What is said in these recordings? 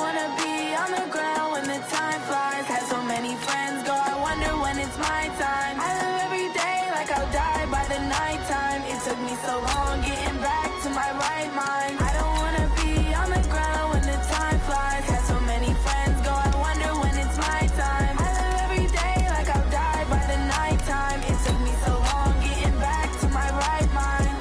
wanna be on the ground when the time flies. Had so many friends go, I wonder when it's my time. I live every day like I'll die by the nighttime. It took me so long getting back to my right mind. I don't wanna be on the ground when the time flies. Had so many friends go, I wonder when it's my time. I live every day like I'll die by the nighttime. It took me so long getting back to my right mind.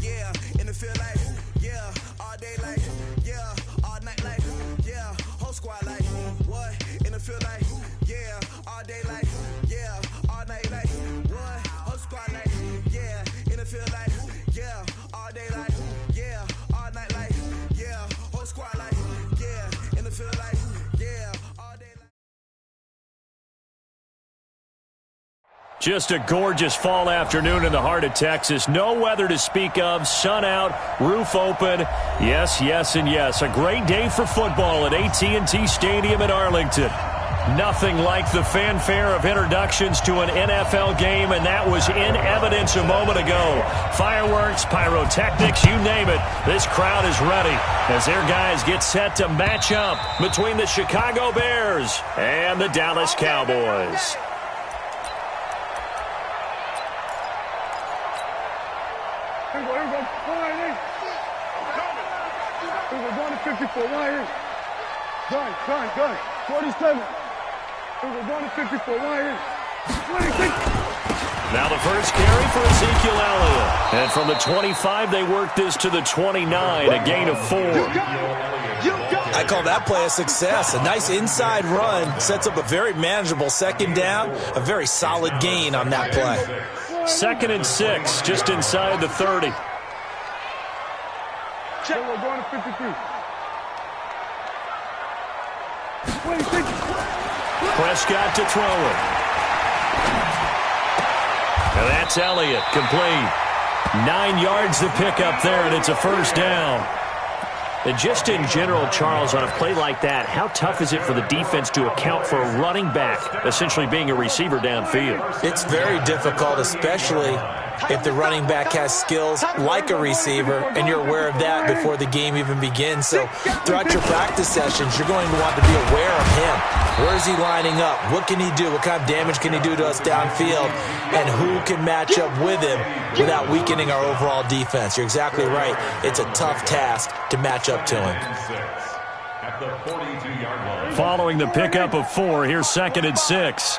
Yeah, in the field like, yeah, all day like, yeah, all night like, yeah, whole squad like, what? In the field like, yeah, all day like, yeah, all night like, what? Whole squad like, yeah, in the field like, yeah, all day like, yeah, all night like, yeah, whole squad like, yeah, in the field like, yeah, all day like. Just a gorgeous fall afternoon in the heart of Texas. No weather to speak of. Sun out, roof open. Yes, yes, and yes. A great day for football at AT&T Stadium in Arlington. Nothing like the fanfare of introductions to an NFL game, and that was in evidence a moment ago. Fireworks, pyrotechnics, you name it. This crowd is ready as their guys get set to match up between the Chicago Bears and the Dallas Cowboys. Here we go. We're going to 54. Right here. Gun. 47. We're going to 54. Right here. 26. Now the first carry for Ezekiel Elliott. And from the 25, they work this to the 29, a gain of 4. I call that play a success. A nice inside run sets up a very manageable second down, a very solid gain on that play. 2nd and 6, just inside the 30. Check. We're going to 53. 26. Prescott to throw it. And that's Elliott, complete. 9 yards to pick up there, and it's a first down. And just in general, Charles, on a play like that, how tough is it for the defense to account for a running back essentially being a receiver downfield? It's very difficult, especially if the running back has skills like a receiver, and you're aware of that before the game even begins. So throughout your practice sessions, you're going to want to be aware of him. Where is he lining up? What can he do? What kind of damage can he do to us downfield? And who can match up with him without weakening our overall defense? You're exactly right. It's a tough task to match up to him. Following the pickup of 4, here's 2nd and 6.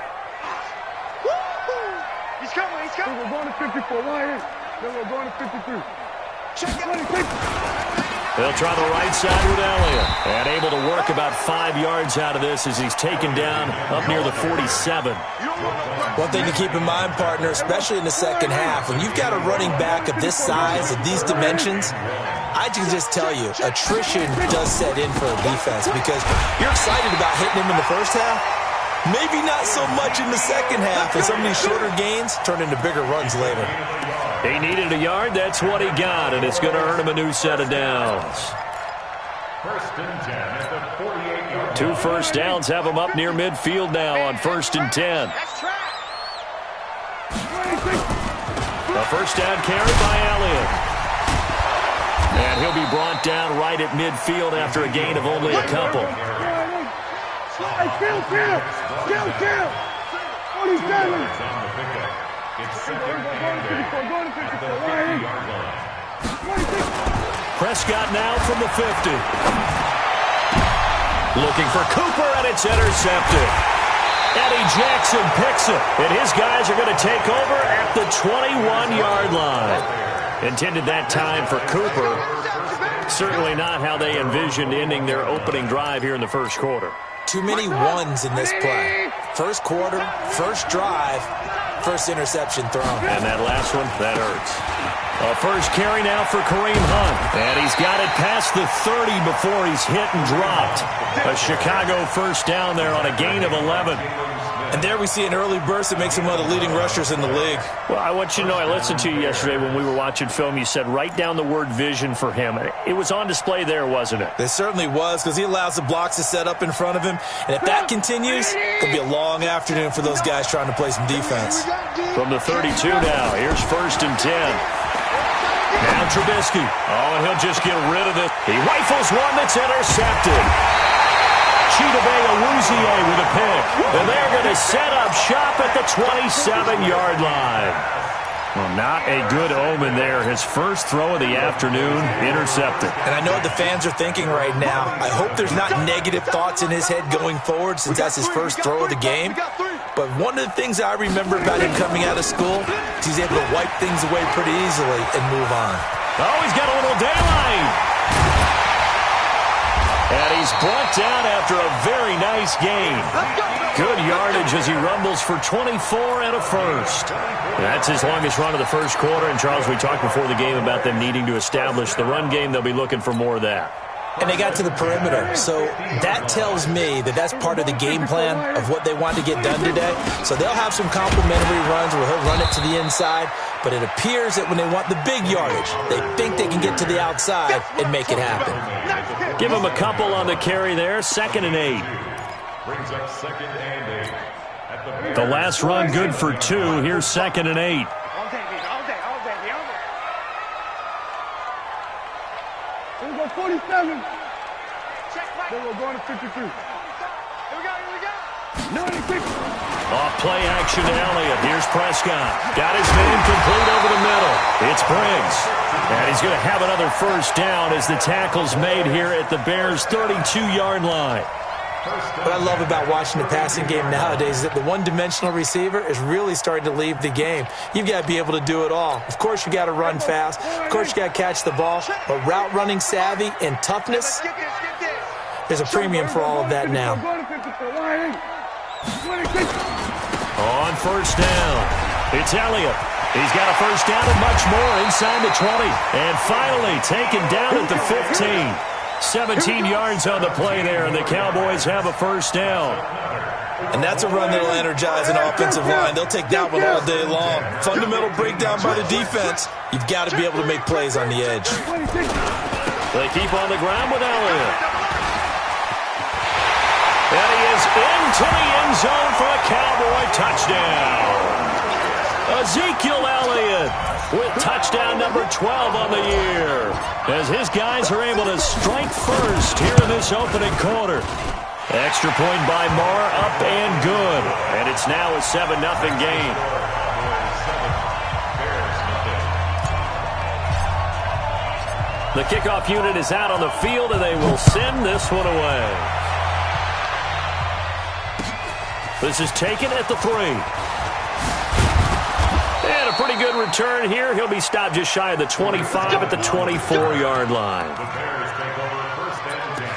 He's coming. We're going to 54. Right here. Then we're going to 53. Check 26. They'll try the right side with Elliott. And able to work about 5 yards out of this as he's taken down up near the 47. One thing to keep in mind, partner, especially in the second half, when you've got a running back of this size, of these dimensions, I can just tell you, attrition does set in for a defense because you're excited about hitting him in the first half. Maybe not so much in the second half, and some of these shorter gains turn into bigger runs later. He needed a yard. That's what he got, and it's going to earn him a new set of downs. 1st and 10 at the 48-yard 2 first downs have him up near midfield now on 1st and 10. A first down carry by Elliott. And he'll be brought down right at midfield after a gain of only a couple. Kill. 47. Prescott now from the 50. Looking for Cooper, and it's intercepted. Eddie Jackson picks it, and his guys are going to take over at the 21-yard line. Intended that time for Cooper. Certainly not how they envisioned ending their opening drive here in the first quarter. Too many ones in this play. First quarter, first drive, first interception thrown. And that last one, that hurts. A first carry now for Kareem Hunt. And he's got it past the 30 before he's hit and dropped. A Chicago first down there on a gain of 11. And there we see an early burst that makes him one of the leading rushers in the league. Well, I want you to know, I listened to you yesterday when we were watching film. You said write down the word vision for him. It was on display there, wasn't it? It certainly was, because he allows the blocks to set up in front of him. And if that continues, it'll be a long afternoon for those guys trying to play some defense. From the 32 now, here's 1st and 10. Now Trubisky. Oh, and he'll just get rid of it. He rifles one that's intercepted. Chidobe with a pick. And they're going to set up shop at the 27-yard line. Well, not a good omen there. His first throw of the afternoon, intercepted. And I know what the fans are thinking right now. I hope there's not negative thoughts in his head going forward since that's his first throw of the game. But one of the things I remember about him coming out of school is he's able to wipe things away pretty easily and move on. Oh, he's got a little daylight. And he's brought down after a very nice gain. Good yardage as he rumbles for 24 and a first. That's his longest run of the first quarter. And, Charles, we talked before the game about them needing to establish the run game. They'll be looking for more of that. And they got to the perimeter. So that tells me that that's part of the game plan of what they want to get done today. So they'll have some complimentary runs where he'll run it to the inside. But it appears that when they want the big yardage, they think they can get to the outside and make it happen. Give him a couple on the carry there. 2nd and 8. Brings up 2nd and 8. The last run good for 2. Here's 2nd and 8. Here we go, 47. Then we're going to 53. Here we go. Off play action to Elliott. Here's Prescott. Got his man complete over the middle. It's Briggs. And he's going to have another first down as the tackle's made here at the Bears' 32-yard line. What I love about watching the passing game nowadays is that the one-dimensional receiver is really starting to leave the game. You've got to be able to do it all. Of course, you got to run fast. Of course, you got to catch the ball. But route running savvy and toughness, there's a premium for all of that now. On first down, it's Elliott. He's got a first down and much more inside the 20. And finally taken down at the 15. 17 yards on the play there, and the Cowboys have a first down. And that's a run that will energize an offensive line. They'll take that one all day long. Fundamental breakdown by the defense. You've got to be able to make plays on the edge. They keep on the ground with Elliott. And he is into the end zone for a Cowboy touchdown. Ezekiel Elliott with touchdown number 12 on the year, as his guys are able to strike first here in this opening quarter. Extra point by Marr, up and good. And it's now a 7-0 game. The kickoff unit is out on the field, and they will send this one away. This is taken at the 3. And a pretty good return here. He'll be stopped just shy of the 25 at the 24-yard line. The Bears take over 1st and 10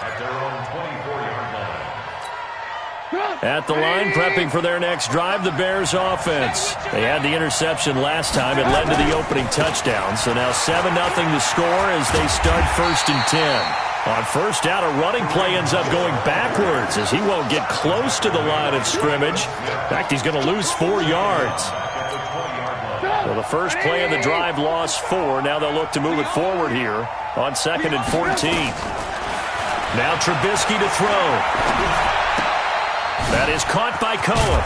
at their own 24-yard line. At the line, prepping for their next drive, the Bears offense. They had the interception last time. It led to the opening touchdown. So now 7-0 to score as they start 1st and 10. On first down, a running play ends up going backwards as he won't get close to the line of scrimmage. In fact, he's going to lose 4 yards. Well, the first play of the drive lost 4. Now they'll look to move it forward here on 2nd and 14. Now Trubisky to throw. That is caught by Cohen.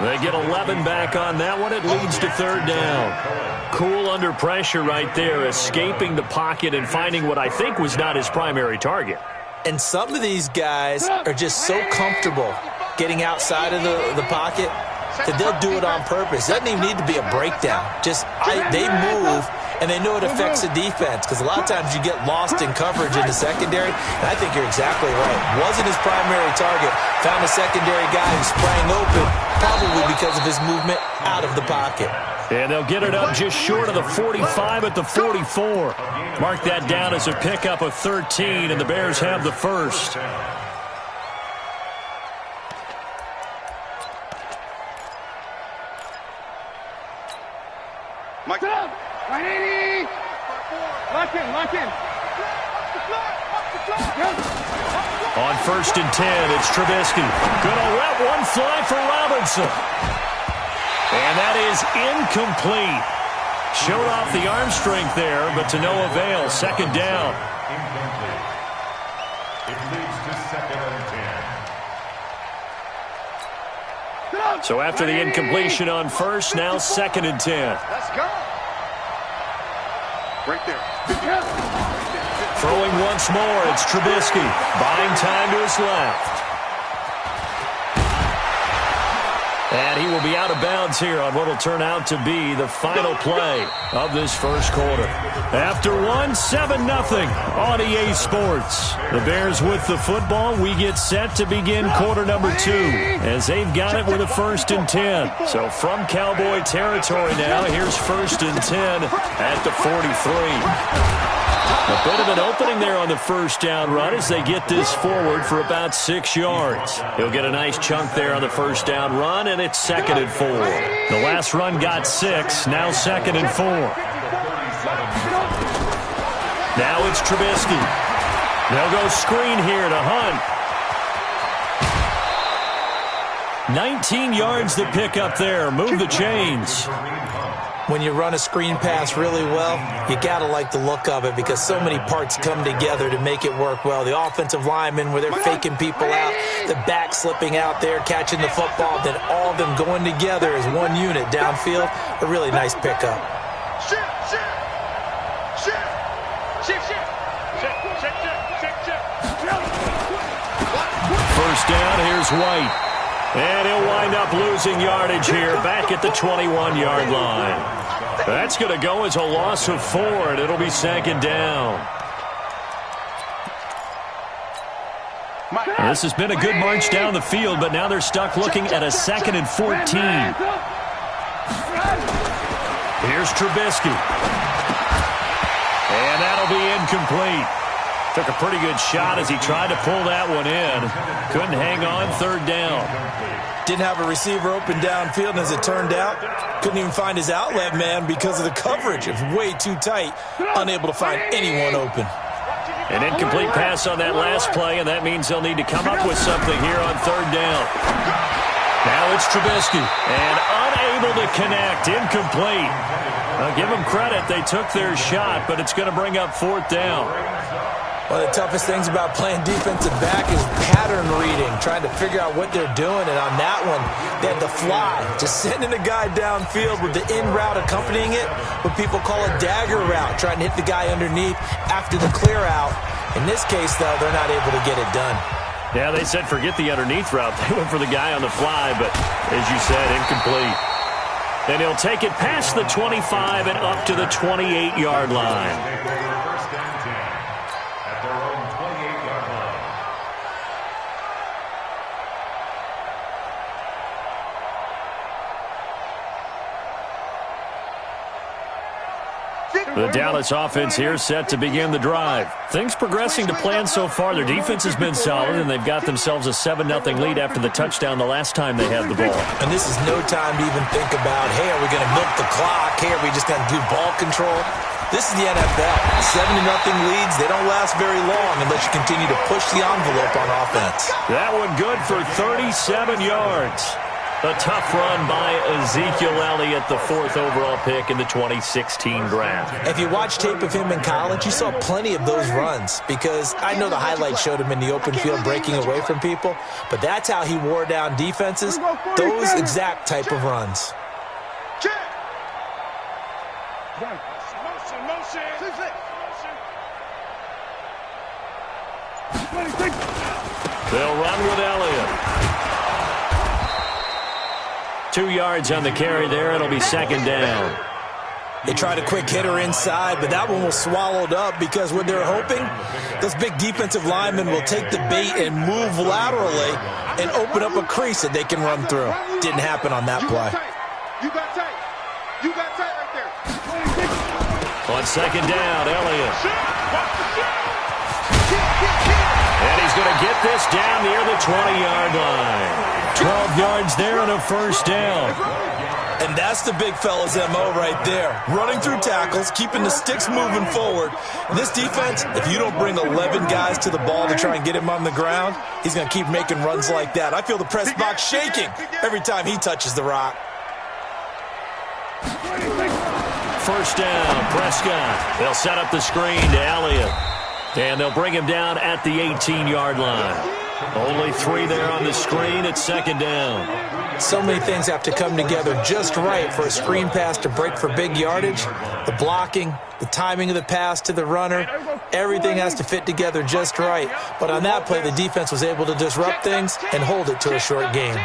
They get 11 back on that one. It leads to 3rd down. Cool under pressure right there, escaping the pocket and finding what I think was not his primary target. And some of these guys are just so comfortable getting outside of the pocket that they'll do it on purpose. It doesn't even need to be a breakdown. They move, and they know it affects the defense, because a lot of times you get lost in coverage in the secondary, and I think you're exactly right. Wasn't his primary target. Found a secondary guy who sprang open, probably because of his movement out of the pocket. And they'll get it up just short of the 45 at the 44. Mark that down as a pickup of 13, and the Bears have the first. Mike it up. 180. Lock in. Yes. On 1st and 10, it's Trubisky. Gonna let one fly for Robinson. And that is incomplete. Showed off the arm strength there, but to no avail. 2nd down. Incomplete. It leads to 2nd and 10. So after the incompletion on 1st, now 2nd and 10. Let's go. Right there. Throwing once more, it's Trubisky. Buying time to his left. And he will be out of bounds here on what will turn out to be the final play of this first quarter. After one, 7-0 on EA Sports. The Bears with the football. We get set to begin quarter number 2 as they've got it with a 1st and 10. So from Cowboy territory now, here's 1st and 10 at the 43. A bit of an opening there on the 1st down run as they get this forward for about 6 yards. He'll get a nice chunk there on the 1st down run, and it's 2nd and 4. The last run got 6, now 2nd and 4. Now it's Trubisky. They'll go screen here to Hunt. 19 yards to pick up there. Move the chains. When you run a screen pass really well, you got to like the look of it because so many parts come together to make it work well. The offensive linemen, where they're faking people out, the back slipping out there, catching the football, then all of them going together as one unit downfield. A really nice pickup. First down, here's White. And he'll wind up losing yardage here back at the 21-yard line. That's going to go as a loss of 4, and it'll be 2nd down. This has been a good march down the field, but now they're stuck looking at a 2nd and 14. Here's Trubisky. And that'll be incomplete. Took a pretty good shot as he tried to pull that one in. Couldn't hang on. 3rd down. Didn't have a receiver open downfield, and as it turned out, couldn't even find his outlet man because of the coverage. It was way too tight, unable to find anyone open. An incomplete pass on that last play, and that means they'll need to come up with something here on 3rd down. Now it's Trubisky, and unable to connect. Incomplete. Now give them credit. They took their shot, but it's going to bring up 4th down. One of the toughest things about playing defensive back is pattern reading, trying to figure out what they're doing. And on that one, they had the fly, just sending a guy downfield with the in route accompanying it, what people call a dagger route, trying to hit the guy underneath after the clear out. In this case, though, they're not able to get it done. Yeah, they said forget the underneath route. They went for the guy on the fly, but as you said, incomplete. And he'll take it past the 25 and up to the 28-yard line. The Dallas offense here set to begin the drive. Things progressing to plan so far. Their defense has been solid, and they've got themselves a 7-0 lead after the touchdown the last time they had the ball. And this is no time to even think about, hey, are we going to milk the clock? Hey, are we just going to do ball control? This is the NFL. 7-0 leads, they don't last very long unless you continue to push the envelope on offense. That one good for 37 yards. A tough run by Ezekiel Elliott, the 4th overall pick in the 2016 draft. If you watch tape of him in college, you saw plenty of those runs because I know the highlights showed him in the open field breaking away from people, but that's how he wore down defenses, those exact type of runs. They'll run with Elliott. 2 yards on the carry there. It'll be 2nd down. They tried a quick hitter inside, but that one was swallowed up because what they're hoping, those big defensive linemen will take the bait and move laterally and open up a crease that they can run through. Didn't happen on that play. You got tight. You got tight right there. On 2nd down, Elliott. And he's going to get this down near the 20-yard line. 12 yards there and a first down. And that's the big fella's MO right there. Running through tackles, keeping the sticks moving forward. This defense, if you don't bring 11 guys to the ball to try and get him on the ground, he's going to keep making runs like that. I feel the press box shaking every time he touches the rock. First down, Prescott. They'll set up the screen to Elliott. And they'll bring him down at the 18-yard line. Only 3 there on the screen at second down. So many things have to come together just right for a screen pass to break for big yardage. The blocking, the timing of the pass to the runner, everything has to fit together just right. But on that play, the defense was able to disrupt things and hold it to a short game.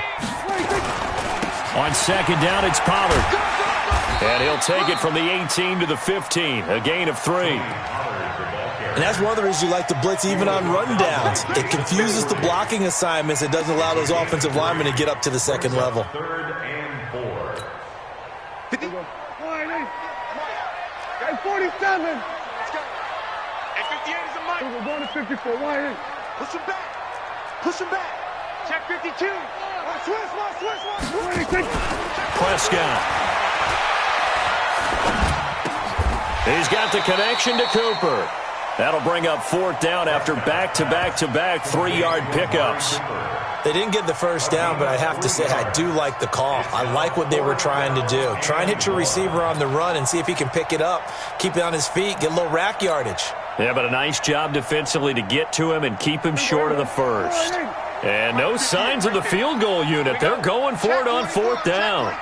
On second down, it's Pollard. And he'll take it from the 18 to the 15, a gain of 3. And that's one of the reasons you like to blitz even on rundowns. It confuses the blocking assignments. It doesn't allow those offensive linemen to get up to the second level. 3rd and 4. 50. 47. Let's go. And 58 is a mic. We're going to 54. Why? Push him back. Push him back. Check 52. Switch. Prescott. He's got the connection to Cooper. That'll bring up 4th down after back-to-back-to-back 3-yard pickups. They didn't get the first down, but I have to say I do like the call. I like what they were trying to do. Try and hit your receiver on the run and see if he can pick it up, keep it on his feet, get a little rack yardage. Yeah, but a nice job defensively to get to him and keep him short of the first. And no signs of the field goal unit. They're going for it on 4th down.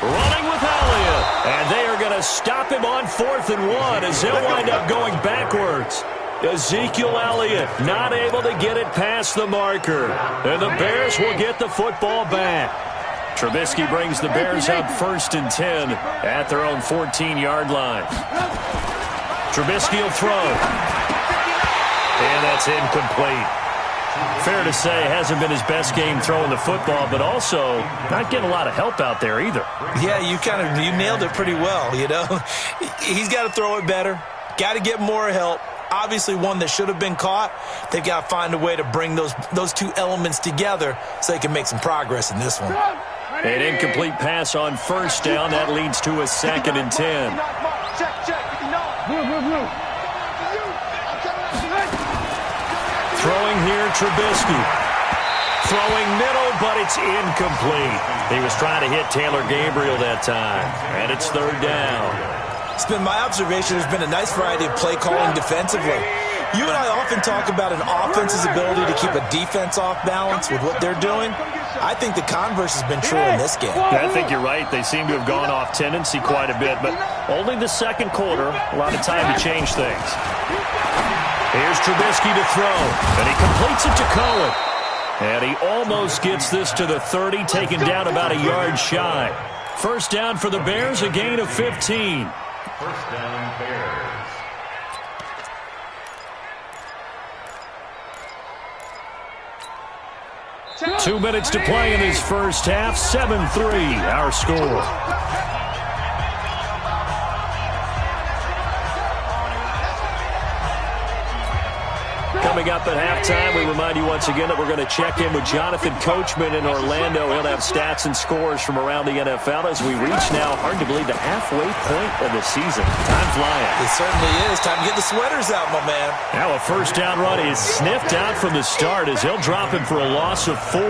Running with Elliott. And they are going to stop him on 4th and 1 as they'll wind up going backwards. Ezekiel Elliott not able to get it past the marker. And the Bears will get the football back. Trubisky brings the Bears up 1st and 10 at their own 14-yard line. Trubisky will throw. And that's incomplete. Fair to say, hasn't been his best game throwing the football, but also not getting a lot of help out there either. Yeah, you nailed it pretty well, you know. He's got to throw it better, got to get more help. Obviously one that should have been caught. They've got to find a way to bring those two elements together so they can make some progress in this one. An incomplete pass on 1st down. That leads to a 2nd and 10. Throwing here, Trubisky. Throwing middle, but it's incomplete. He was trying to hit Taylor Gabriel that time. And it's 3rd down. It's been my observation there's been a nice variety of play calling defensively. You and I often talk about an offense's ability to keep a defense off balance with what they're doing. I think the converse has been true in this game. I think you're right. They seem to have gone off tendency quite a bit, but only the second quarter, a lot of time to change things. Here's Trubisky to throw, and he completes it to Cohen. And he almost gets this to the 30, taken down about a yard shy. First down for the Bears, a gain of 15. First down, Bears. Two minutes to play in this first half. 7-3, our score. Coming up at halftime, we remind you once again that we're going to check in with Jonathan Coachman in Orlando. He'll have stats and scores from around the NFL as we reach now, hard to believe, the halfway point of the season. Time flying. It certainly is. Time to get the sweaters out, my man. Now a first down run is sniffed out from the start as he'll drop him for a loss of 4.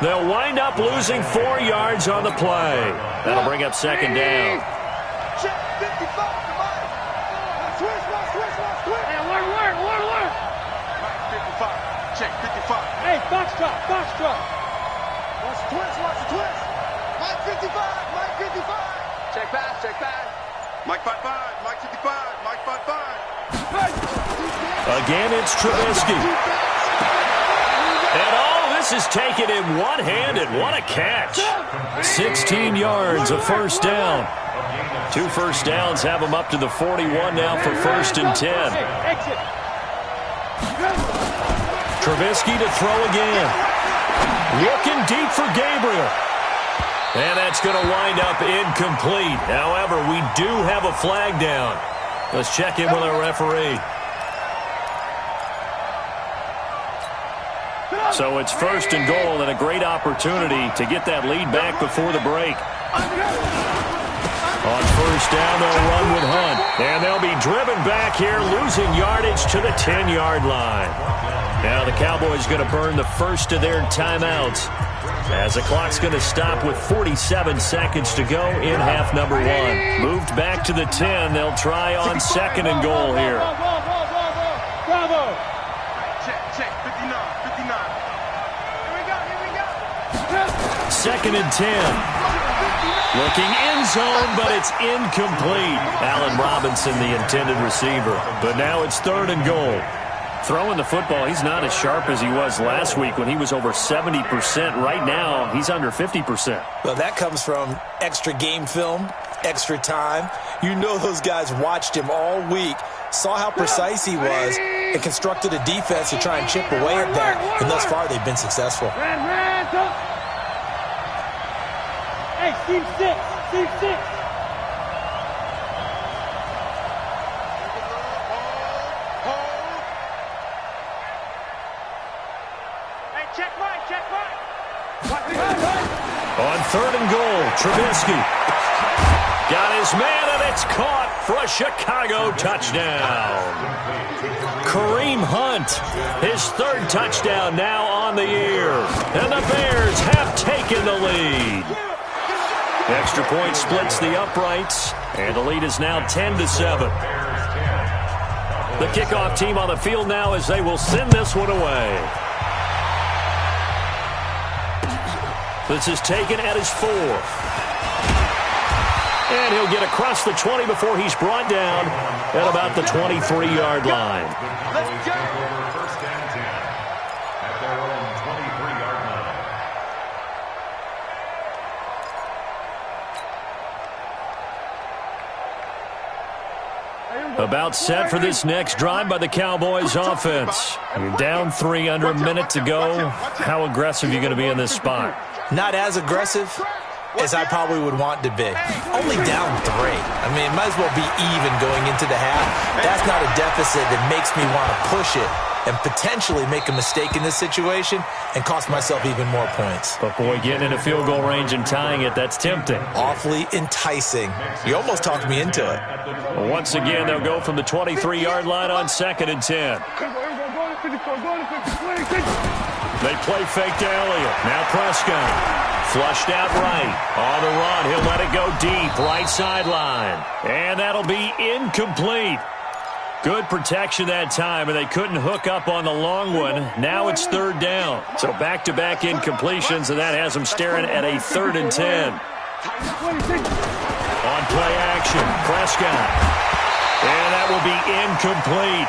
They'll wind up losing 4 yards on the play. That'll bring up second down. Check 55. Check 55. Hey, Foxtrot. Watch the twist. Mike 55. Check back. Mike 55. Mike 55. Mike 55. Again, it's Trubisky. And all this is taken in one-handed. What a catch. 16 yards, a first down. 2 first downs have him up to the 41 now for 1st and 10. Trubisky to throw again. Looking deep for Gabriel. And that's going to wind up incomplete. However, we do have a flag down. Let's check in with our referee. So it's 1st and goal and a great opportunity to get that lead back before the break. On 1st down, they'll run with Hunt. And they'll be driven back here, losing yardage to the 10-yard line. Now the Cowboys going to burn the first of their timeouts, as the clock's going to stop with 47 seconds to go in half number 1. Moved back to the 10. They'll try on 2nd and goal here. Bravo! Check, 59. Here we go. 2nd and 10. Looking end zone, but it's incomplete. Allen Robinson, the intended receiver. But now it's 3rd and goal. Throwing the football, he's not as sharp as he was last week when he was over 70%. Right now, he's under 50%. Well, that comes from extra game film, extra time. You know those guys watched him all week, saw how precise he was, and constructed a defense to try and chip away at that. And thus far, they've been successful. Hey, Steve 6. On 3rd and goal, Trubisky got his man, and it's caught for a Chicago touchdown. Kareem Hunt, his 3rd touchdown now on the year. And the Bears have taken the lead. Extra point splits the uprights, and the lead is now 10-7. The kickoff team on the field now as they will send this one away. This is taken at his 4th. And he'll get across the 20 before he's brought down at about the 23-yard line. Let's go! 1st and 10 at their own 23-yard line. About set for this next drive by the Cowboys offense. You're down 3 under a minute to go. How aggressive are you going to be in this spot? Not as aggressive as I probably would want to be. Only down 3. I mean, it might as well be even going into the half. That's not a deficit that makes me want to push it and potentially make a mistake in this situation and cost myself even more points. But, boy, getting in a field goal range and tying it, that's tempting. Awfully enticing. You almost talked me into it. Well, once again, they'll go from the 23-yard line on 2nd and 10. They play fake to Elliott. Now Prescott. Flushed out right. On the run. He'll let it go deep. Right sideline. And that'll be incomplete. Good protection that time, and they couldn't hook up on the long one. Now it's 3rd down. So back-to-back incompletions, and that has them staring at a 3rd and 10. On play action, Prescott. And that will be incomplete.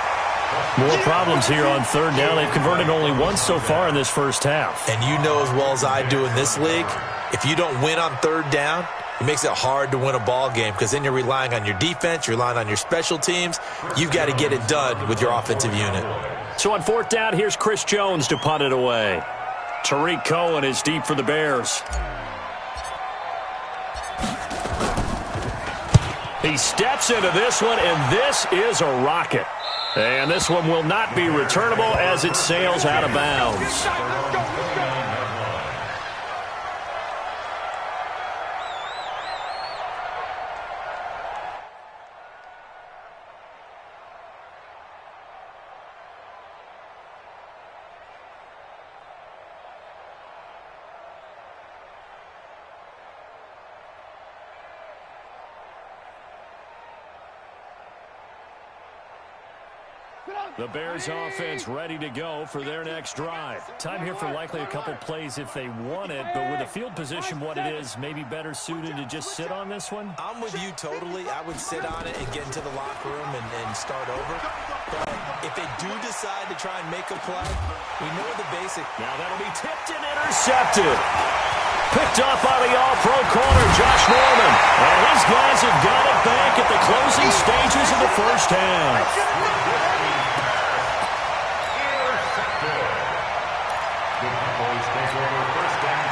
More problems here on 3rd down. They've converted only once so far in this first half. And you know as well as I do in this league, if you don't win on 3rd down, it makes it hard to win a ball game because then you're relying on your defense, you're relying on your special teams. You've got to get it done with your offensive unit. So on 4th down, here's Chris Jones to punt it away. Tariq Cohen is deep for the Bears. He steps into this one, and this is a rocket. And this one will not be returnable as it sails out of bounds. The Bears offense ready to go for their next drive. Time here for likely a couple plays if they want it, but with the field position what it is, maybe better suited to just sit on this one? I'm with you totally. I would sit on it and get into the locker room and start over. But if they do decide to try and make a play, we know the basic. Now that'll be tipped and intercepted. Picked up by the all-pro corner, Josh Norman. And his guys have got it back at the closing stages of the first half.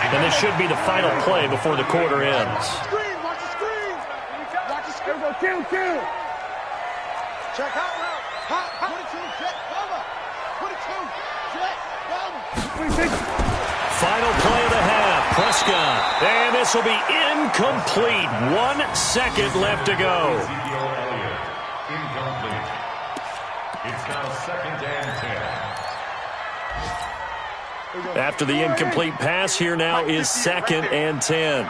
And this should be the final play before the quarter ends. Watch the screen! Watch the screen! Watch the screen! Go, kill! Check hot route! Hot! 22, check, cover! 22, check, cover! Final play of the half. Prescott. And this will be incomplete. 1 second left to go. Incomplete. It's now 2nd and 10. After the incomplete pass, here now is 2nd and 10.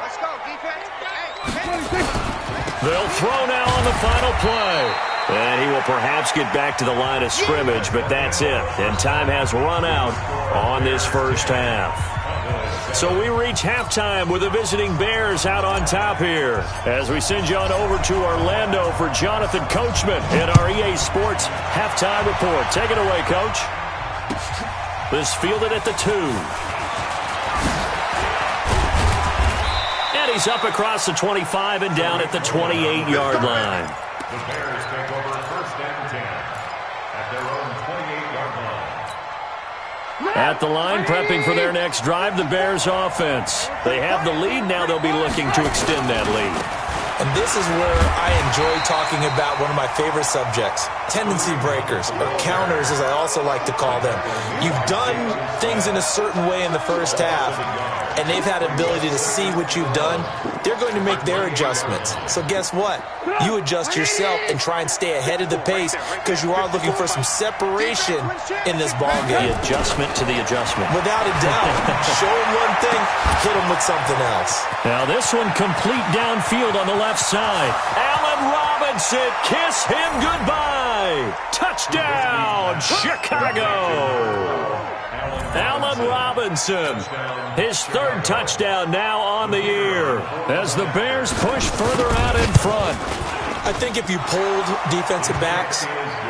They'll throw now on the final play. And he will perhaps get back to the line of scrimmage, but that's it. And time has run out on this first half. So we reach halftime with the visiting Bears out on top here. As we send you on over to Orlando for Jonathan Coachman in our EA Sports Halftime Report. Take it away, Coach. This fielded at the 2. And he's up across the 25 and down at the 28-yard line. The Bears take over 1st and 10 at their own 28-yard line. At the line, prepping for their next drive, the Bears offense. They have the lead. Now they'll be looking to extend that lead. And this is where I enjoy talking about one of my favorite subjects, tendency breakers, or counters as I also like to call them. You've done things in a certain way in the first half, and they've had an ability to see what you've done. They're going to make their adjustments. So guess what? You adjust yourself and try and stay ahead of the pace because you are looking for some separation in this ballgame. The adjustment to the adjustment. Without a doubt. Show them one thing, hit them with something else. Now this one complete downfield on the left side. Allen Robinson, kiss him goodbye. Touchdown, Chicago. Allen Robinson, his 3rd touchdown now on the year as the Bears push further out in front. I think if you polled defensive backs,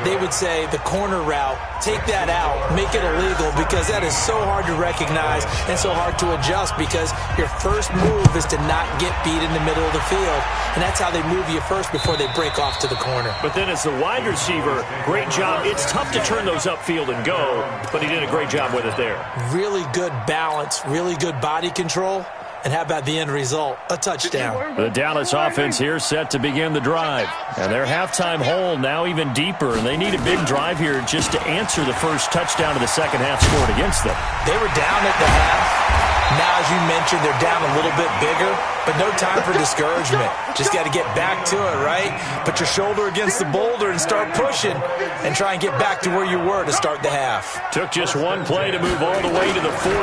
they would say the corner route, take that out, make it illegal because that is so hard to recognize and so hard to adjust because your first move is to not get beat in the middle of the field. And that's how they move you first before they break off to the corner. But then as the wide receiver, great job. It's tough to turn those upfield and go, but he did a great job with it there. Really good balance, really good body control. And how about the end result? A touchdown. The Dallas offense here set to begin the drive. And their halftime hole now even deeper. And they need a big drive here just to answer the first touchdown of the second half scored against them. They were down at the half. Now, as you mentioned, they're down a little bit bigger, but no time for discouragement. Just got to get back to it, right? Put your shoulder against the boulder and start pushing and try and get back to where you were to start the half. Took just one play to move all the way to the 44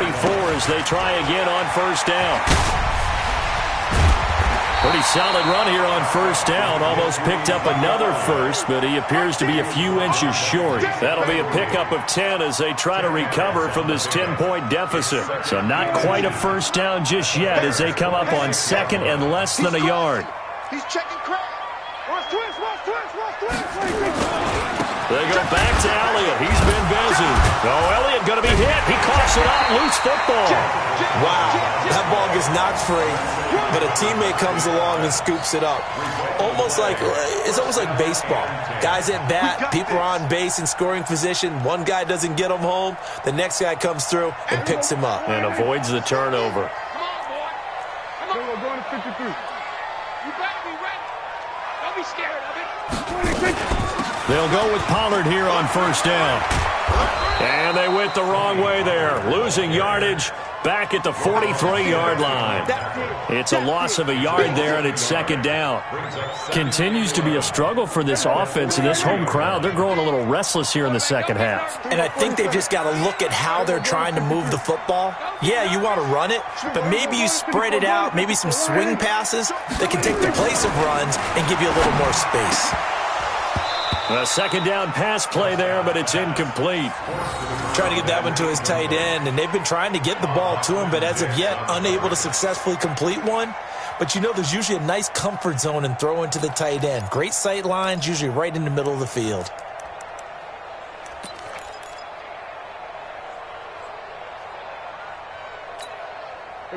as they try again on first down. Pretty solid run here on first down. Almost picked up another first, but he appears to be a few inches short. That'll be a pickup of 10 as they try to recover from this 10-point deficit. So not quite a first down just yet as they come up on 2nd and less than a yard. He's checking crap. Watch twist, watch twist, watch twist. They go back to Elliott. He's been busy. Oh, Elliott going to be hit. He coughs it up. Loose football. Wow, that ball gets knocked free, but a teammate comes along and scoops it up. It's almost like baseball. Guys at bat, people are on base in scoring position. One guy doesn't get him home. The next guy comes through and picks him up. And avoids the turnover. Come on, boy. We're going to 53. You better be ready. Don't be scared of it. They'll go with Pollard here on first down. And they went the wrong way there. Losing yardage back at the 43-yard line. It's a loss of a yard there, and it's second down. Continues to be a struggle for this offense and this home crowd. They're growing a little restless here in the second half. And I think they've just got to look at how they're trying to move the football. Yeah, you want to run it, but maybe you spread it out, maybe some swing passes that can take the place of runs and give you a little more space. A second down pass play there, but it's incomplete. Trying to get that one to his tight end, and they've been trying to get the ball to him, but as of yet, unable to successfully complete one. But you know there's usually a nice comfort zone in throwing to the tight end. Great sight lines, usually right in the middle of the field.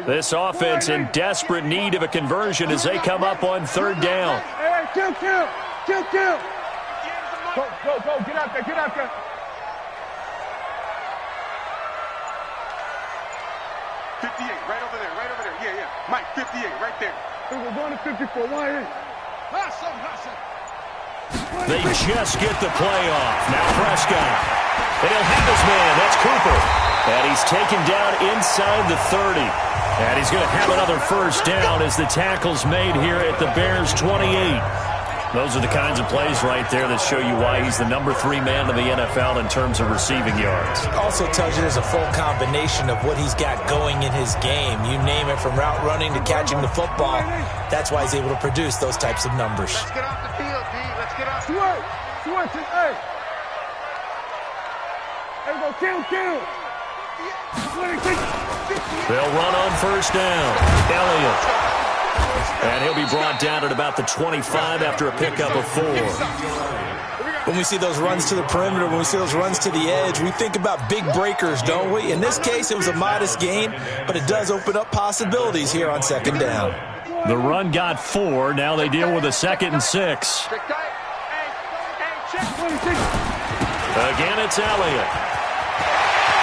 This offense in desperate need of a conversion as they come up on third down. Hey, kill. Go, get out there. 58, right over there. Yeah. Mike, 58, right there. We're going to 54, why in? Hustle. They just get the play off. Now Prescott. And he'll have his man. That's Cooper. And he's taken down inside the 30. And he's going to have another first down as the tackle's made here at the Bears' 28. Those are the kinds of plays right there that show you why he's the number 3 man in the NFL in terms of receiving yards. Also tells you there's a full combination of what he's got going in his game. You name it, from route running to catching the football. That's why he's able to produce those types of numbers. Let's get off the field, D. Let's get off. Switch it, hey. Hey, go kill. They'll run on first down. Elliott. And he'll be brought down at about the 25 after a pickup of 4. When we see those runs to the perimeter, when we see those runs to the edge, we think about big breakers, don't we? In this case, it was a modest gain, but it does open up possibilities here on second down. The run got 4. Now they deal with a 2nd and 6. Again, it's Elliott.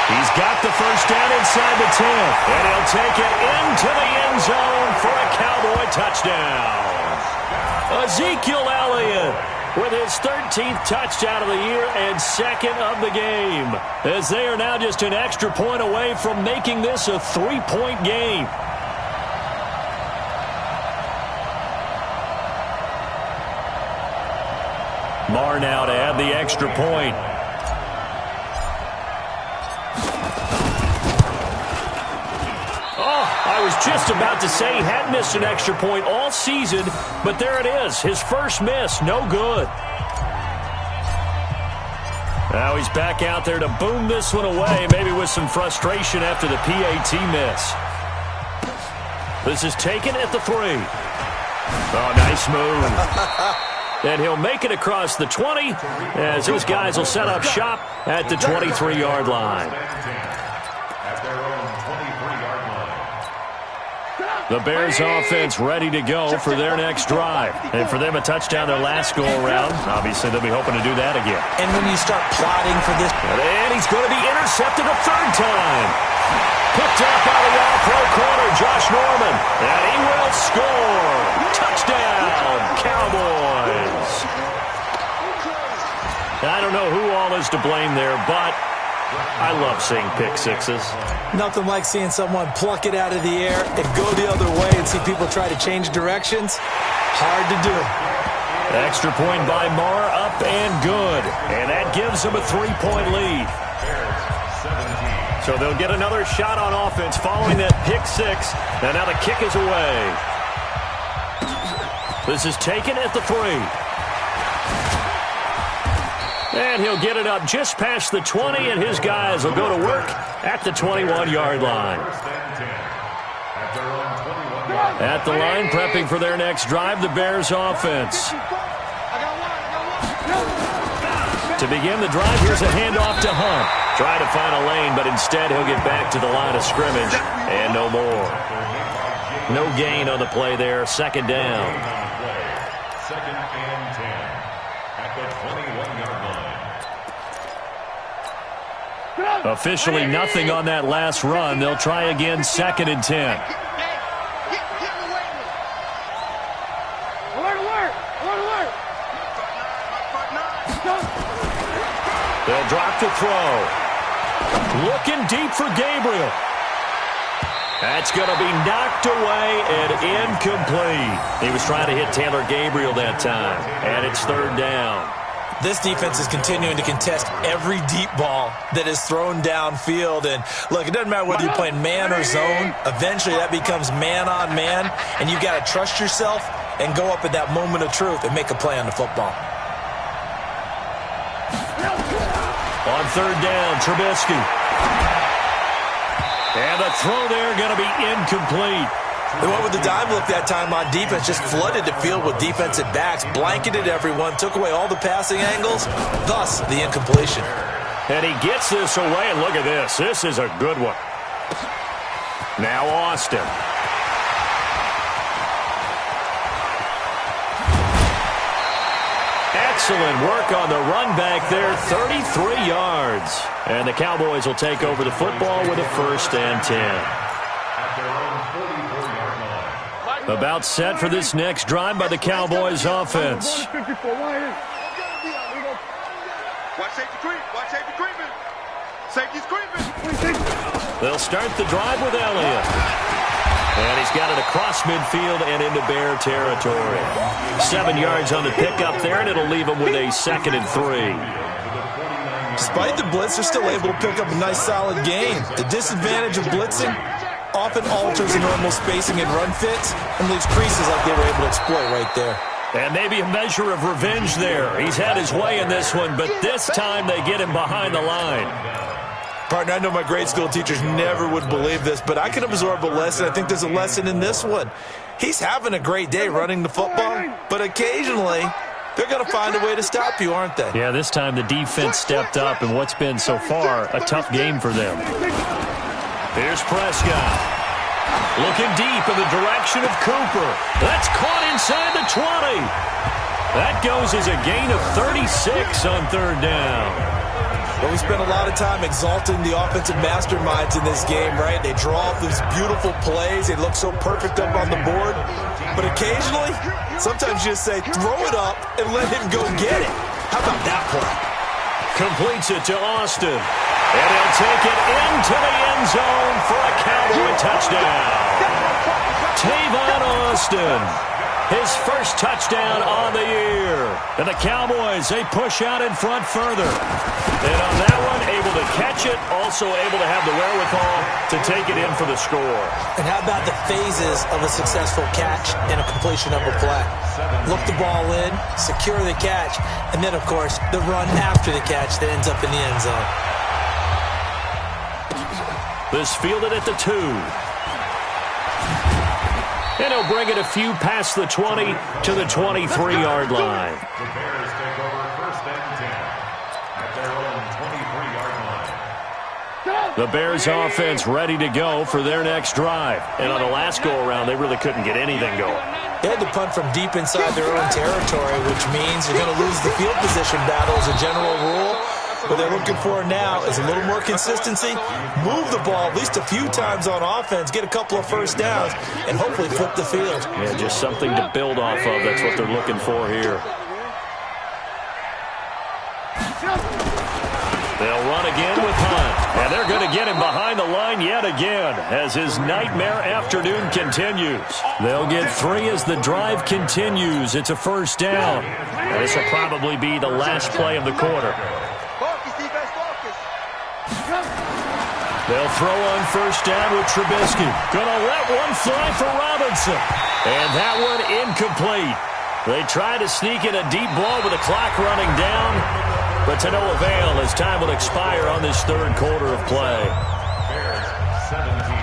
He's got the first down inside the 10, and he'll take it into the end zone for a Cowboy touchdown. Ezekiel Elliott with his 13th touchdown of the year and 2nd of the game, as they are now just an extra point away from making this a 3-point game. Marr now to add the extra point. I was just about to say he hadn't missed an extra point all season, but there it is. His first miss, no good. Now he's back out there to boom this one away, maybe with some frustration after the PAT miss. This is taken at the 3. Oh, nice move. And he'll make it across the 20 as these guys will set up shop at the 23-yard line. The Bears offense ready to go for their next drive. And for them, a touchdown their last go-around. Obviously, they'll be hoping to do that again. And when you start plotting for this... And he's going to be intercepted a 3rd time. Picked up by the all-pro corner, Josh Norman. And he will score. Touchdown, Cowboys. I don't know who all is to blame there, but I love seeing pick sixes. Nothing like seeing someone pluck it out of the air and go the other way and see people try to change directions. Hard to do. Extra point by Marr, up and good. And that gives them a 3-point lead. So they'll get another shot on offense following that pick 6. And now the kick is away. This is taken at the 3. And he'll get it up just past the 20, and his guys will go to work at the 21-yard line. At the line, prepping for their next drive, the Bears offense. To begin the drive, here's a handoff to Hunt. Trying to find a lane, but instead he'll get back to the line of scrimmage, and no more. No gain on the play there, 2nd down. 2nd and 10 at the 21-yard line. Officially nothing on that last run. They'll try again, 2nd and 10. They'll drop the throw. Looking deep for Gabriel. That's going to be knocked away and incomplete. He was trying to hit Taylor Gabriel that time, and it's 3rd down. This defense is continuing to contest every deep ball that is thrown downfield. And, look, it doesn't matter whether you're playing man or zone. Eventually that becomes man-on-man, and you've got to trust yourself and go up at that moment of truth and make a play on the football. On 3rd down, Trubisky. And the throw there going to be incomplete. They went with the dime look that time on defense, just flooded the field with defensive backs, blanketed everyone, took away all the passing angles, thus the incompletion. And he gets this away, and look at this. This is a good one. Now Austin. Excellent work on the run back there, 33 yards. And the Cowboys will take over the football with a 1st and 10. About set for this next drive by the Cowboys offense. Watch safety creep. Watch safety creeping. Safety's creeping. They'll start the drive with Elliott. And he's got it across midfield and into Bear territory. 7 yards on the pickup there, and it'll leave him with a 2nd and 3. Despite the blitz, they're still able to pick up a nice, solid gain. The disadvantage of blitzing often alters the normal spacing and run fits and leaves creases like they were able to exploit right there. And maybe a measure of revenge there. He's had his way in this one, but this time they get him behind the line. Partner, I know my grade school teachers never would believe this, but I can absorb a lesson. I think there's a lesson in this one. He's having a great day running the football, but occasionally they're going to find a way to stop you, aren't they? Yeah, this time the defense stepped up in what's been so far a tough game for them. Here's Prescott. Looking deep in the direction of Cooper. That's caught inside the 20. That goes as a gain of 36 on 3rd down. Well, we spent a lot of time exalting the offensive masterminds in this game, right? They draw up these beautiful plays. They look so perfect up on the board. But occasionally, sometimes you just say, throw it up and let him go get it. How about that play? Completes it to Austin. And he'll take it into the end zone for a Cowboy touchdown. Tavon Austin, his first touchdown on the year. And the Cowboys, they push out in front further. And on that one, able to catch it, also able to have the wherewithal to take it in for the score. And how about the phases of a successful catch and a completion of a play? Look the ball in, secure the catch, and then, of course, the run after the catch that ends up in the end zone. This fielded at the 2. And he'll bring it a few past the 20 to the 23-yard line. The Bears take over 1st and 10 at their own 23-yard line. The Bears offense ready to go for their next drive. And on the last go-around, they really couldn't get anything going. They had to punt from deep inside their own territory, which means you're going to lose the field position battle as a general rule. What they're looking for now is a little more consistency, move the ball at least a few times on offense, get a couple of first downs, and hopefully flip the field. Yeah, just something to build off of. That's what they're looking for here. They'll run again with Hunt, and they're going to get him behind the line yet again as his nightmare afternoon continues. They'll get 3 as the drive continues. It's a first down, and this will probably be the last play of the quarter. They'll throw on first down with Trubisky. Gonna let one fly for Robinson. And that one incomplete. They try to sneak in a deep ball with the clock running down, but to no avail as time will expire on this 3rd quarter of play. Bears 17.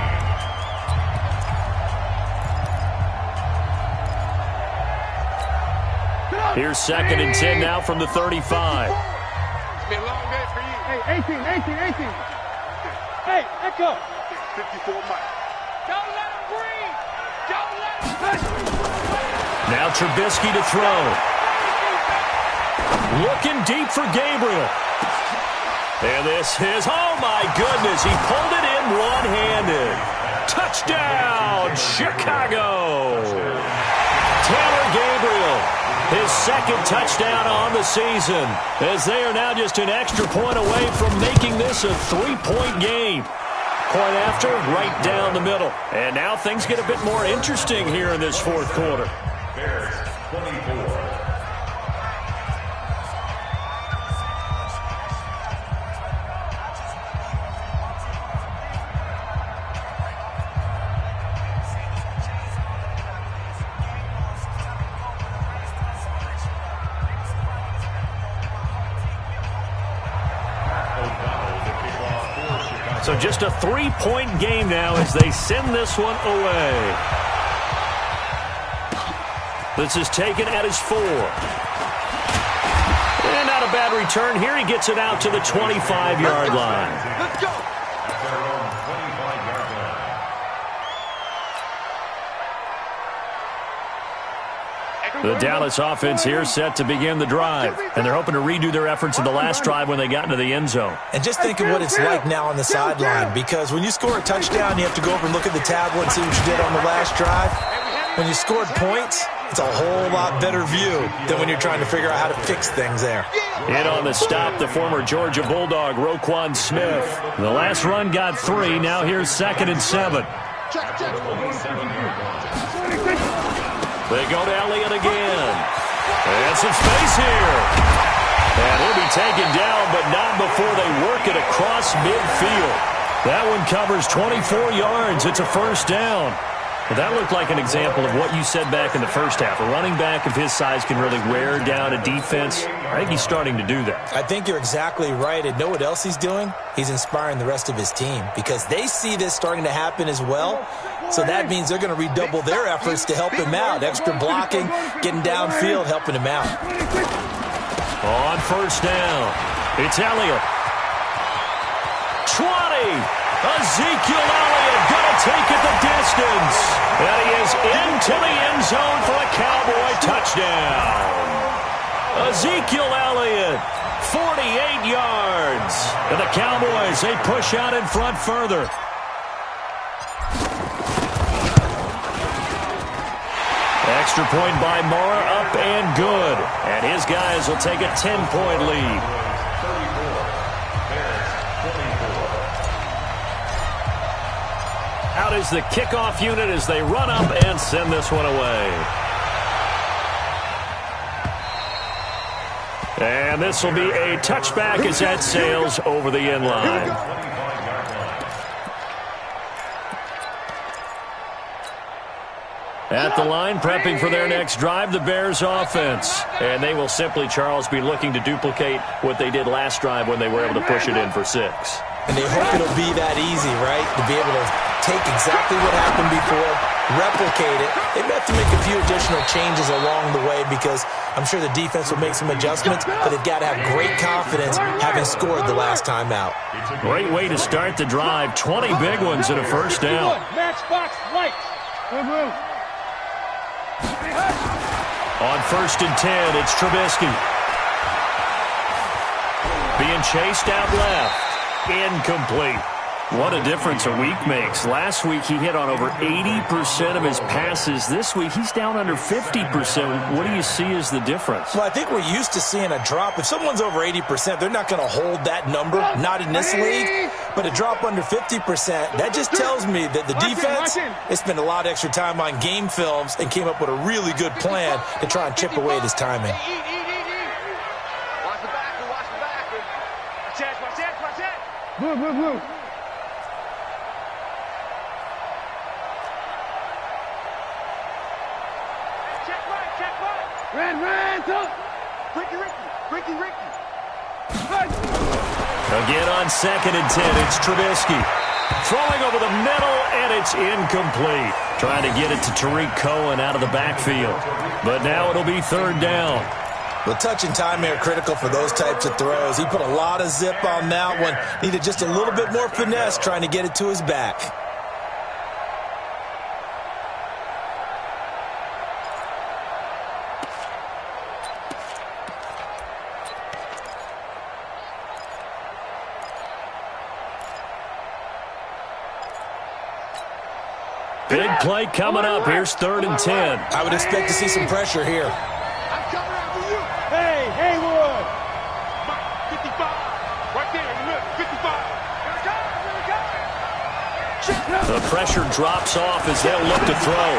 Here's 2nd and 10 now from the 35. It's been a long day for you. Hey, 18. Hey, echo. 54 Mike. Don't let him breathe. Don't let him breathe. Now Trubisky to throw. Looking deep for Gabriel. And this is, oh my goodness, he pulled it in one-handed. Touchdown, Chicago. Taylor Gabriel, his 2nd touchdown on the season, as they are now just an extra point away from making this a 3-point game. Point after, right down the middle. And now things get a bit more interesting here in this 4th quarter. Bears 24. So just a 3-point game now as they send this one away. This is taken at his 4. And not a bad return here. He gets it out to the 25-yard line. Let's go. Their own 25-yard line. The Dallas offense here set to begin the drive. And they're hoping to redo their efforts in the last drive when they got into the end zone. And just think of what it's like now on the sideline, because when you score a touchdown, you have to go over and look at the tablet and see what you did on the last drive. When you scored points, It's a whole lot better view than when you're trying to figure out how to fix things there. In on the stop, the former Georgia Bulldog, Roquan Smith. The last run got 3. Now here's 2nd and 7. They go to Elliott again. And some space here. And he'll be taken down, but not before they work it across midfield. That one covers 24 yards. It's a first down. Well, that looked like an example of what you said back in the first half. A running back of his size can really wear down a defense. I think he's starting to do that. I think you're exactly right. And know what else he's doing? He's inspiring the rest of his team because they see this starting to happen as well. So that means they're going to redouble their efforts to help him out. Extra blocking, getting downfield, helping him out. On first down, it's Elliott. 20. Ezekiel Elliott going to take it the distance. And he is into the end zone for a Cowboy touchdown. Ezekiel Elliott, 48 yards. And the Cowboys, they push out in front further. Extra point by Mara, up and good. And his guys will take a 10-point lead. Out is the kickoff unit as they run up and send this one away. And this will be a touchback as that sails over the end line. At the line, prepping for their next drive, the Bears offense. And they will simply, Charles, be looking to duplicate what they did last drive when they were able to push it in for 6. And they hope it'll be that easy, right? To be able to take exactly what happened before, replicate it. They may have to make a few additional changes along the way because I'm sure the defense will make some adjustments, but they've got to have great confidence having scored the last time out. Great way to start the drive. 20 big ones and a first down. Matchbox lights. On 1st and 10, it's Trubisky. Being chased out left. Incomplete. What a difference a week makes. Last week he hit on over 80% of his passes. This week he's down under 50%. What do you see as the difference? Well, I think we're used to seeing a drop. If someone's over 80%, they're not going to hold that number, not in this league. But a drop under 50%, that just tells me that the defense, they spent a lot of extra time on game films and came up with a really good plan to try and chip away at his timing. Blue. Check right. Red, up. Ricky. Again on 2nd and 10, it's Trubisky. Throwing over the middle, and it's incomplete. Trying to get it to Tariq Cohen out of the backfield. But now it'll be 3rd down. Well, touch and time are critical for those types of throws. He put a lot of zip on that one. Needed just a little bit more finesse trying to get it to his back. Big play coming up. Here's 3rd and 10. I would expect to see some pressure here. I'm coming after you. Hey, Haywood. 55. Right there in the middle. 55. The pressure drops off as they'll look to throw.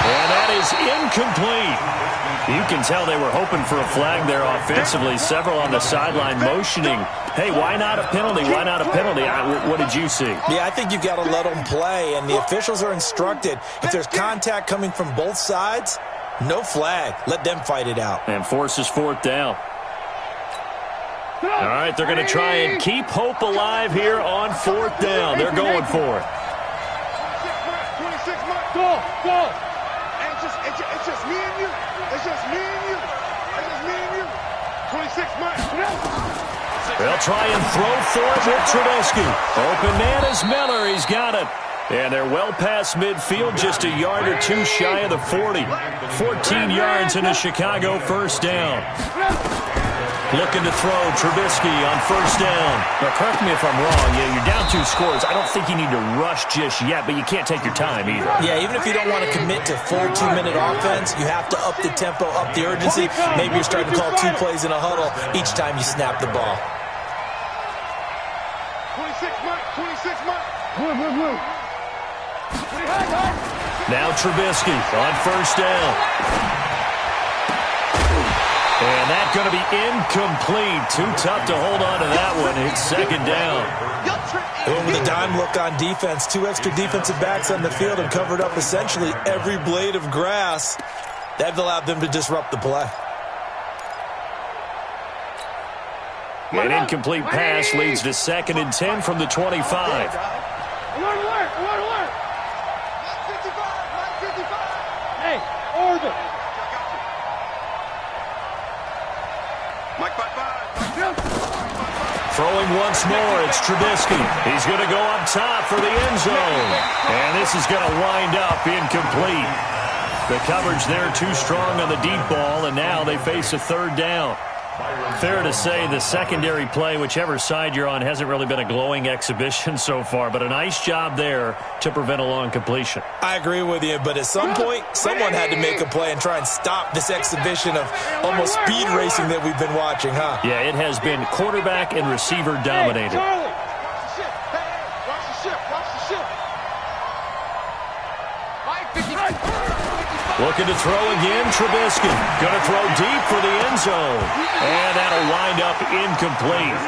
And that is incomplete. You can tell they were hoping for a flag there offensively. Several on the sideline motioning. Hey, why not a penalty? Why not a penalty? What did you see? Yeah, I think you've got to let them play, and the officials are instructed. If there's contact coming from both sides, no flag. Let them fight it out. And forces 4th down. All right, they're going to try and keep hope alive here on 4th down. They're going for it. 26 months. Go. It's just me and you. It's just me and you. 26 months. They'll try and throw for it with Trubisky. Open man is Miller. He's got it. And they're well past midfield, just a yard or two shy of the 40. 14 yards in a Chicago first down. Looking to throw. Trubisky on first down. Now, correct me if I'm wrong. Yeah, you're down 2 scores. I don't think you need to rush just yet, but you can't take your time either. Yeah, even if you don't want to commit to full 2-minute offense, you have to up the tempo, up the urgency. Maybe you're starting to call 2 plays in a huddle each time you snap the ball. 26 Mike, 26 Mike. Now Trubisky on first down. And that's going to be incomplete. Too tough to hold on to that one. It's second down. With a dime look on defense, 2 extra defensive backs on the field and covered up essentially every blade of grass. That allowed them to disrupt the play. An incomplete pass leads to 2nd and 10 from the 25. Alert. 55. Hey, order. Mike 5-5. Throwing once more, it's Trubisky. He's going to go up top for the end zone. And this is going to wind up incomplete. The coverage there too strong on the deep ball, and now they face a 3rd down. Fair to say the secondary play, whichever side you're on, hasn't really been a glowing exhibition so far, but a nice job there to prevent a long completion. I agree with you, but at some point, someone had to make a play and try and stop this exhibition of almost speed racing that we've been watching, huh? Yeah, it has been quarterback and receiver dominated. Hey, watch the ship. Watch the ship. Watch the ship. Mike 55. Looking to throw again, Trubisky. Going to throw deep for the end zone. And that'll wind up incomplete.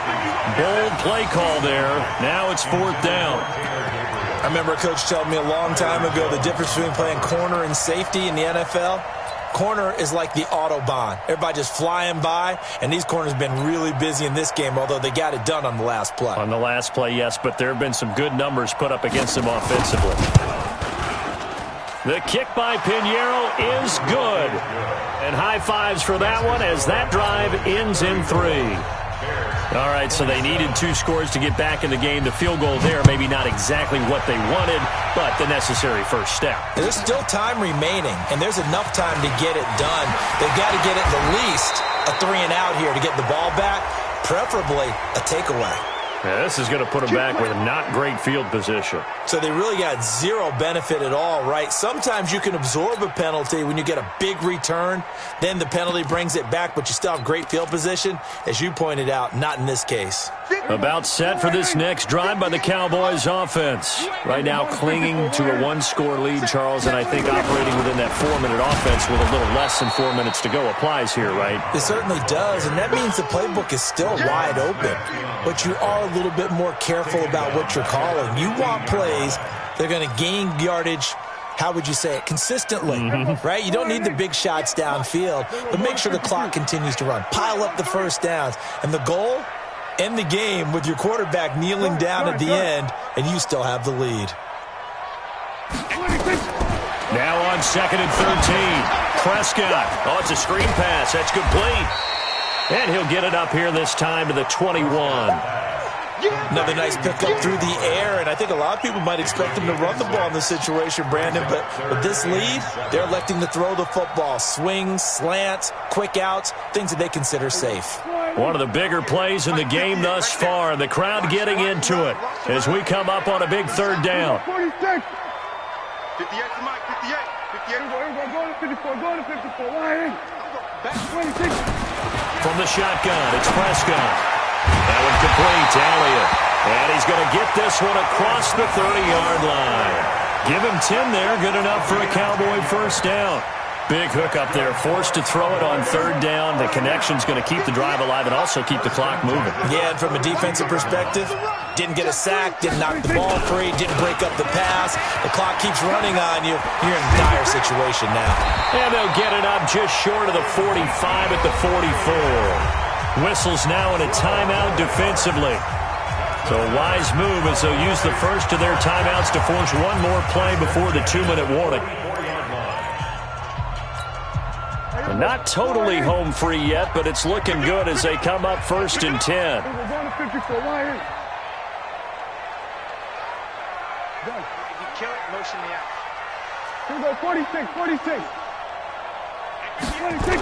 Bold play call there. Now it's 4th down. I remember a coach telling me a long time ago the difference between playing corner and safety in the NFL. Corner is like the Autobahn. Everybody just flying by, and these corners have been really busy in this game, although they got it done on the last play. On the last play, yes, but there have been some good numbers put up against them offensively. The kick by Pinheiro is good. And high fives for that one as that drive ends in 3. All right, so they needed 2 scores to get back in the game. The field goal there, maybe not exactly what they wanted, but the necessary first step. There's still time remaining, and there's enough time to get it done. They've got to get at the least a 3-and-out here to get the ball back, preferably a takeaway. Yeah, this is going to put them back with not great field position. So they really got 0 benefit at all, right? Sometimes you can absorb a penalty when you get a big return. Then the penalty brings it back, but you still have great field position. As you pointed out, not in this case. About set for this next drive by the Cowboys offense. Right now clinging to a 1-score lead, Charles, and I think operating within that 4-minute offense with a little less than 4 minutes to go applies here, right? It certainly does, and that means the playbook is still wide open. But you are a little bit more careful about what you're calling. You want plays that are going to gain yardage, how would you say it, consistently, right? You don't need the big shots downfield, but make sure the clock continues to run. Pile up the first downs. And the goal, end the game with your quarterback kneeling down at the end, and you still have the lead. Now on 2nd and 13. Prescott. Oh, it's a screen pass. That's complete. And he'll get it up here this time to the 21. Another nice pickup through the air, and I think a lot of people might expect him to run the ball in this situation, Brandon, but with this lead, they're electing to throw the football. Swings, slants, quick outs, things that they consider safe. One of the bigger plays in the game thus far. The crowd getting into it as we come up on a big 3rd down. 58 to Mike, 58. 58. Go to 54, go to 54. Back 26. From the shotgun, it's Prescott. That one complete to Elliott. And he's going to get this one across the 30-yard line. Give him 10 there, good enough for a Cowboy first down. Big hook up there, forced to throw it on 3rd down. The connection's going to keep the drive alive and also keep the clock moving. Yeah, and from a defensive perspective, didn't get a sack, didn't knock the ball free, didn't break up the pass. The clock keeps running on you. You're in a dire situation now. And they'll get it up just short of the 45 at the 44. Whistles now in a timeout defensively. So a wise move as they'll use the first of their timeouts to force one more play before the 2-minute warning. And not totally home free yet, but it's looking good as they come up 1st and 10. Motion me out. Here we go, 46, 46. 26.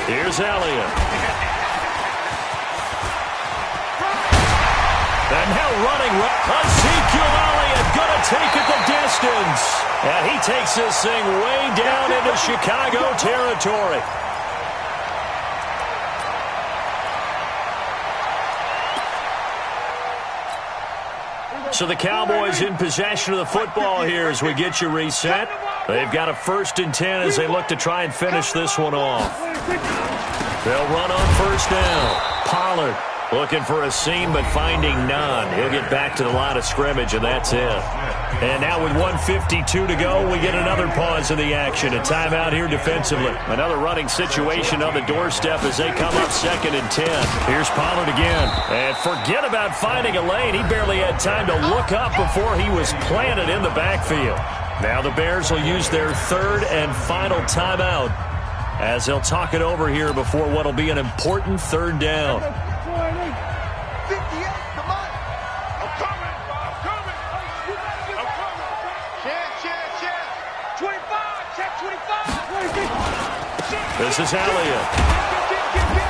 Here's Elliott. And now running, Ezekiel Elliott going to take it the distance. And he takes this thing way down into Chicago territory. So the Cowboys in possession of the football here as we get you reset. They've got a 1st and 10 as they look to try and finish this one off. They'll run on 1st down. Pollard looking for a seam but finding none. He'll get back to the line of scrimmage, and that's it. And now with 1:52 to go, we get another pause of the action. A timeout here defensively. Another running situation on the doorstep as they come up 2nd and 10. Here's Pollard again. And forget about finding a lane. He barely had time to look up before he was planted in the backfield. Now the Bears will use their 3rd and final timeout as they'll talk it over here before what will be an important 3rd down. 58, come on. I'm coming. Check. 25, check 25. This is Elliott.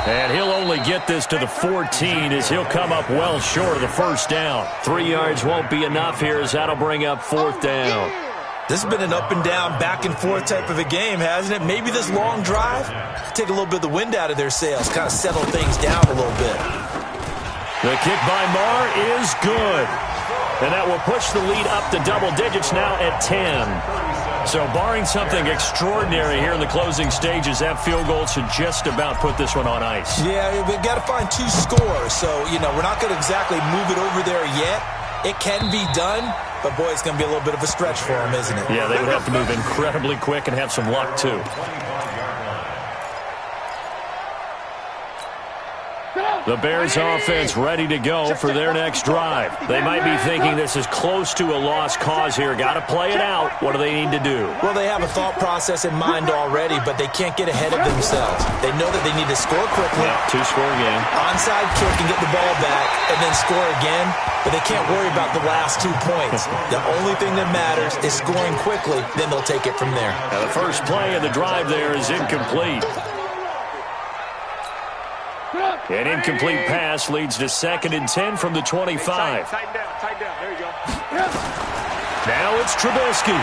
And he'll only get this to the 14 as he'll come up well short of the 1st down. 3 yards won't be enough here as that'll bring up 4th down. This has been an up and down, back and forth type of a game, hasn't it? Maybe this long drive, take a little bit of the wind out of their sails, kind of settle things down a little bit. The kick by Marr is good. And that will push the lead up to double digits now at 10. So barring something extraordinary here in the closing stages, that field goal should just about put this one on ice. Yeah, we've got to find 2 scores. So, we're not going to exactly move it over there yet. It can be done, but, boy, it's going to be a little bit of a stretch for them, isn't it? Yeah, they would have to move incredibly quick and have some luck, too. The Bears offense ready to go for their next drive. They might be thinking this is close to a lost cause here. Got to play it out. What do they need to do? Well, they have a thought process in mind already, but they can't get ahead of themselves. They know that they need to score quickly. Yeah, 2-score game. Onside kick and get the ball back and then score again, but they can't worry about the last 2 points. The only thing that matters is scoring quickly, then they'll take it from there. Now the first play of the drive there is incomplete. An incomplete pass leads to 2nd and 10 from the 25. Tighten down. There you go. Now it's Trubisky.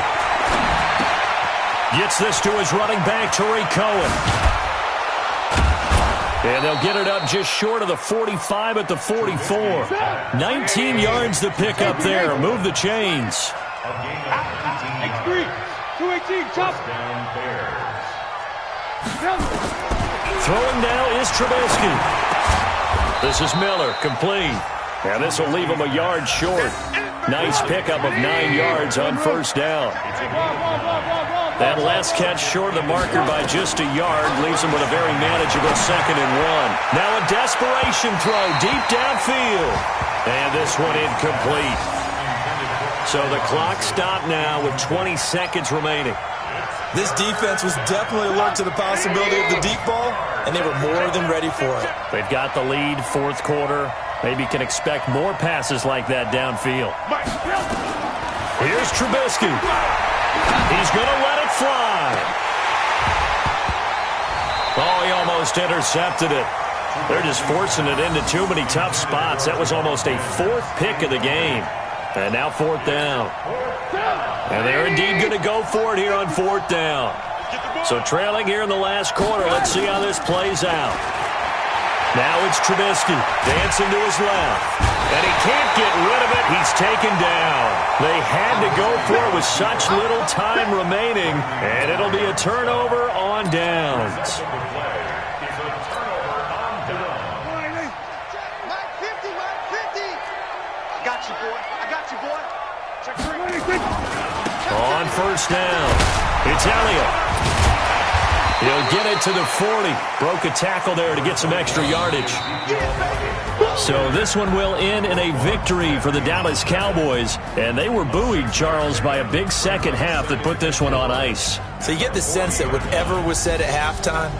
Gets this to his running back, Tariq Cohen. And they'll get it up just short of the 45 at the 44. 19 yards to pick up there. Move the chains. X3, 218, chop. Throwing now is Trubisky. This is Miller, complete. And this will leave him a yard short. Nice pickup of 9 yards on 1st down. That last catch short of the marker by just a yard leaves him with a very manageable 2nd and 1. Now a desperation throw deep downfield. And this one incomplete. So the clock stopped now with 20 seconds remaining. This defense was definitely alert to the possibility of the deep ball, and they were more than ready for it. They've got the lead, 4th quarter. Maybe can expect more passes like that downfield. Here's Trubisky. He's going to let it fly. Oh, he almost intercepted it. They're just forcing it into too many tough spots. That was almost a 4th pick of the game. And now 4th down. And they're indeed going to go for it here on 4th down. So trailing here in the last quarter. Let's see how this plays out. Now it's Trubisky dancing to his left. And he can't get rid of it. He's taken down. They had to go for it with such little time remaining. And it'll be a turnover on downs. On 1st down, it's Elliott. He'll get it to the 40. Broke a tackle there to get some extra yardage. So this one will end in a victory for the Dallas Cowboys. And they were buoyed, Charles, by a big second half that put this one on ice. So you get the sense that whatever was said at halftime,